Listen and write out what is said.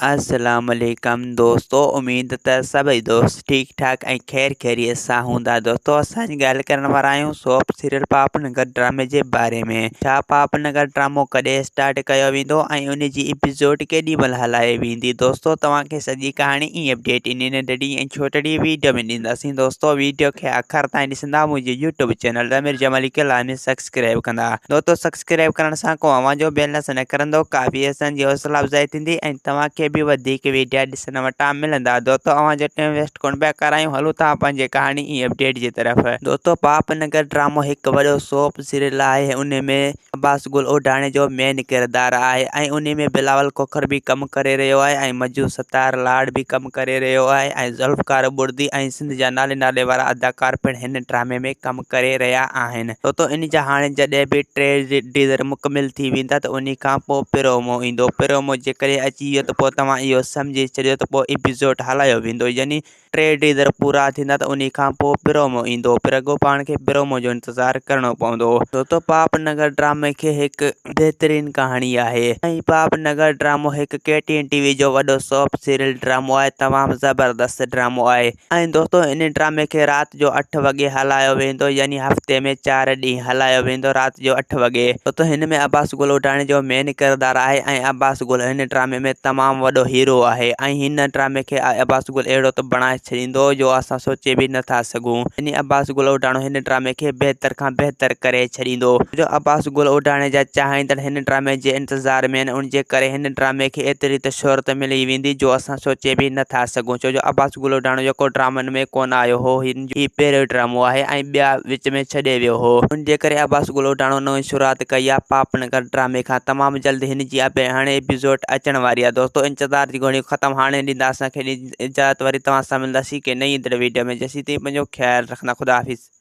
अस्सलाम वालेकुम दोस्तों, उम्मीद त सभई दोस्त ठीक ठाक ऐं ख़ैर ख़ैरियत सां हूंदा। दोस्तों असांजी ॻाल्हि करण वारा आहियूं सोप सीरियल पापनगर ड्रामे जे बारे में। छा पापनगर ड्रामो कॾहिं स्टार्ट कयो वेंदो ऐं उन जी एपिसोड केॾी महिल हलाए वेंदी। दोस्तों तव्हांखे सॼी कहाणी ईअं अपडेट इन नंढड़ी ऐं छोटड़ी वीडियो में ॾींदासीं। दोस्तों वीडियो खे आख़िर ताईं ॾिसंदा, मुंहिंजे यूट्यूब चैनल तमिल जमाली के लाइ सब्सक्राइब कंदा। दोस्तों सब्सक्राइब करण सां को अव्हां जो बेल न करंदो, काफ़ी असांजी हौसला अफ़ज़ाई थींदी ऐं तव्हांखे भी वधीक वीडियो ॾिसण वटां मिलंदा। दोस्तों अव्हां जो टाइम वेस्ट कोन पिया करायूं, हलूं था पंहिंजे कहानी ई अपडेट जी तरफ़। दोस्तों पापनगर ड्रामो हिकु वॾो सोप सीरियल आहे। उन में अब्बास गुल ओडाणे जो मेन किरदारु आहे ऐं उन में बिलावल खोखर भी कमु करे रहियो आहे ऐं मजू सतार लाड भी कमु करे रहियो आहे ऐं ज़ुल्फ़कार बुर्दी ऐं सिंध जा नाले नाले वारा अदाकार पिणु हिन ड्रामे में कमु करे रहिया आहिनि। दोस्तों इन जा हाणे जॾहिं बि 3 टीज़र मुकमिल थी वेंदा त उन खां पोइ प्रोमो ईंदो। प्रोमो जेकॾहिं अची वियो त पोइ तव्हां इहो सम्झी छॾियो त पोइ एपिसोड हलायो वेंदो, यानी 3 टीज़र पूरा थींदा त उन खां पोइ प्रोमो ईंदो। पर अॻो पाण खे प्रोमो जो इंतज़ारु करिणो पवंदो। दोस्तों पापनगर ड्रामे खे हिकु बहितरीन कहाणी आहे ऐं पापनगर ड्रामो हिकु KTN TV जो वॾो सोप सीरियल ड्रामो आहे। तमामु ज़बरदस्त ड्रामो आहे ऐं दोस्तों इन ड्रामे खे राति जो 8 वॻे हलायो वेंदो, यानी हफ़्ते में 4 ॾींहं हलायो वेंदो राति जो 8 वॻे। दोस्तों हिन में अब्बास गुल ओडाणे जो मेन किरदारु आहे ऐं अब्बास गुल हिन ड्रामे में तमामु वॾो हीरो आहे ऐं हिन ड्रामे खे अब्बास गुल अहिड़ो त बणाए छॾींदो जो असां सोचे बि नथा सघूं। यानी अब्बास गुल ओडाणो हिन ड्रामे खे बहितर खां बहितर करे छॾींदो। जो अब्बास गुल ओडाणे जा चाहींदड़ हिन ड्रामे जे इंतज़ार में आहिनि, उन जे करे हिन ड्रामे खे एतिरी त शोहरत मिली वेंदी जो असां सोचे बि नथा सघूं। छो जो अब्बास गुल ओडाणो जेको ड्रामनि में कोन आयो हो, हिन जी पहिरियों ड्रामो आहे ऐं ॿिया विच में छॾे वियो हो। उन जे करे अब्बास गुल ओडाणो नईं शुरूआत कई आहे पापनगर ड्रामे खां। तमामु जल्द हिन जी हाणे एपिसोड अचण वारी आहे। दोस्तों इंतज़ार जी घणी ख़त्म, हाणे ॾींदा असांखे इजाज़त, वरी तव्हां सां मिलंदासीं के नई वीडियो में। जेसीं ताईं पंहिंजो ख़्यालु रखंदा। खुदा हाफ़िज़।